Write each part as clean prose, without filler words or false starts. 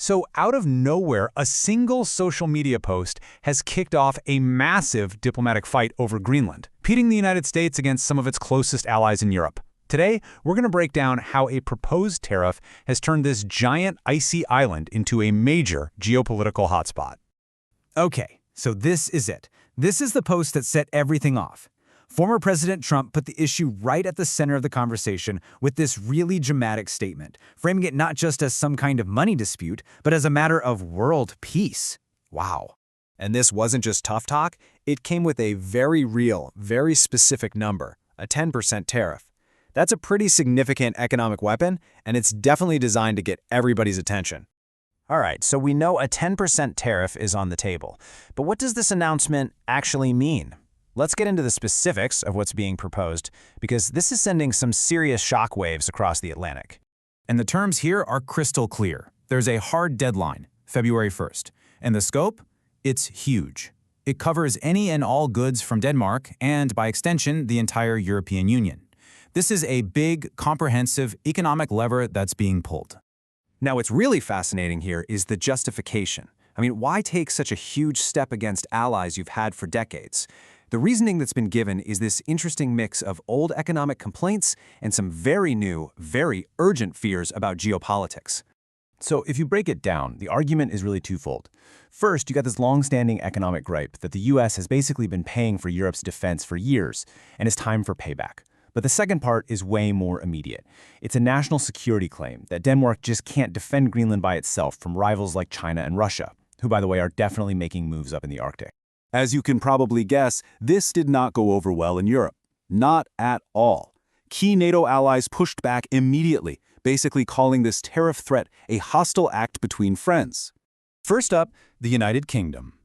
So out of nowhere, a single social media post has kicked off a massive diplomatic fight over Greenland, pitting the United States against some of its closest allies in Europe. Today, we're going to break down how a proposed tariff has turned this giant icy island into a major geopolitical hotspot. Okay, so this is it. This is the post that set everything off. Former President Trump put the issue right at the center of the conversation with this really dramatic statement, framing it not just as some kind of money dispute, but as a matter of world peace. Wow. And this wasn't just tough talk, it came with a very real, very specific number, a 10% tariff. That's a pretty significant economic weapon, and it's definitely designed to get everybody's attention. All right, so we know a 10% tariff is on the table, but what does this announcement actually mean? Let's get into the specifics of what's being proposed, because this is sending some serious shockwaves across the Atlantic. And the terms here are crystal clear. There's a hard deadline, February 1st. And the scope? It's huge. It covers any and all goods from Denmark and, by extension, the entire European Union. This is a big, comprehensive economic lever that's being pulled. Now, what's really fascinating here is the justification. I mean, why take such a huge step against allies you've had for decades? The reasoning that's been given is this interesting mix of old economic complaints and some very new, very urgent fears about geopolitics. So if you break it down, the argument is really twofold. First, you got this long-standing economic gripe that the US has basically been paying for Europe's defense for years, and it's time for payback. But the second part is way more immediate. It's a national security claim that Denmark just can't defend Greenland by itself from rivals like China and Russia, who, by the way, are definitely making moves up in the Arctic. As you can probably guess, this did not go over well in Europe. Not at all. Key NATO allies pushed back immediately, basically calling this tariff threat a hostile act between friends. First up, the United Kingdom.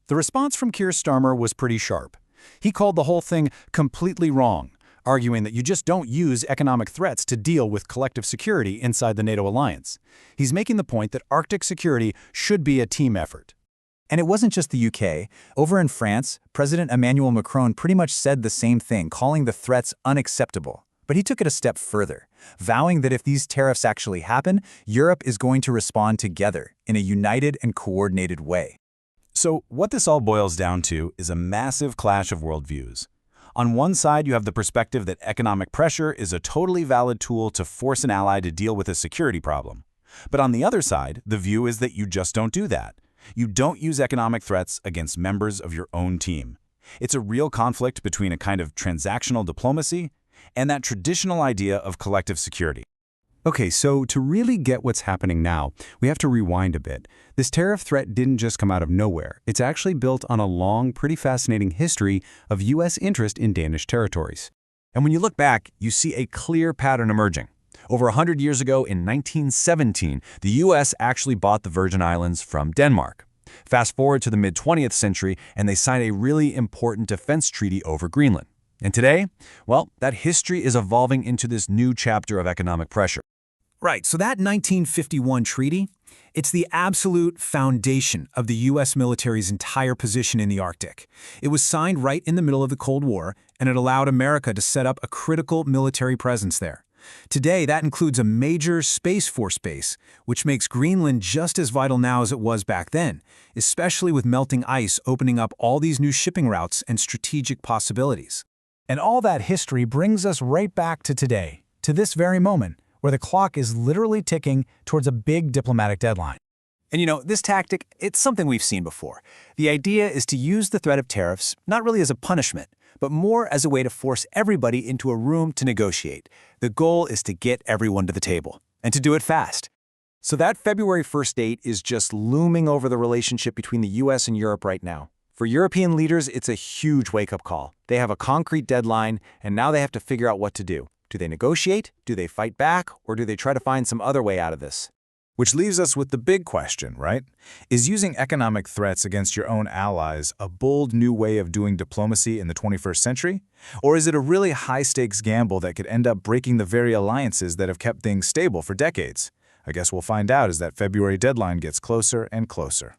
The response from Keir Starmer was pretty sharp. He called the whole thing completely wrong, arguing that you just don't use economic threats to deal with collective security inside the NATO alliance. He's making the point that Arctic security should be a team effort. And it wasn't just the UK. Over in France, President Emmanuel Macron pretty much said the same thing, calling the threats unacceptable. But he took it a step further, vowing that if these tariffs actually happen, Europe is going to respond together in a united and coordinated way. So what this all boils down to is a massive clash of worldviews. On one side, you have the perspective that economic pressure is a totally valid tool to force an ally to deal with a security problem. But on the other side, the view is that you just don't do that. You don't use economic threats against members of your own team. It's a real conflict between a kind of transactional diplomacy and that traditional idea of collective security. Okay, so to really get what's happening now, we have to rewind a bit. This tariff threat didn't just come out of nowhere. It's actually built on a long, pretty fascinating history of U.S. interest in Danish territories. And when you look back, you see a clear pattern emerging. Over 100 years ago, in 1917, the U.S. actually bought the Virgin Islands from Denmark. Fast forward to the mid-20th century, and they signed a really important defense treaty over Greenland. And today, well, that history is evolving into this new chapter of economic pressure. Right, so that 1951 treaty, it's the absolute foundation of the U.S. military's entire position in the Arctic. It was signed right in the middle of the Cold War, and it allowed America to set up a critical military presence there. Today, that includes a major Space Force base, which makes Greenland just as vital now as it was back then, especially with melting ice opening up all these new shipping routes and strategic possibilities. And all that history brings us right back to today, to this very moment, where the clock is literally ticking towards a big diplomatic deadline. And you know, this tactic, it's something we've seen before. The idea is to use the threat of tariffs not really as a punishment, but more as a way to force everybody into a room to negotiate. The goal is to get everyone to the table, and to do it fast. So that February 1st date is just looming over the relationship between the US and Europe right now. For European leaders, it's a huge wake-up call. They have a concrete deadline, and now they have to figure out what to do. Do they negotiate? Do they fight back? Or do they try to find some other way out of this? Which leaves us with the big question, right? Is using economic threats against your own allies a bold new way of doing diplomacy in the 21st century? Or is it a really high-stakes gamble that could end up breaking the very alliances that have kept things stable for decades? I guess we'll find out as that February deadline gets closer and closer.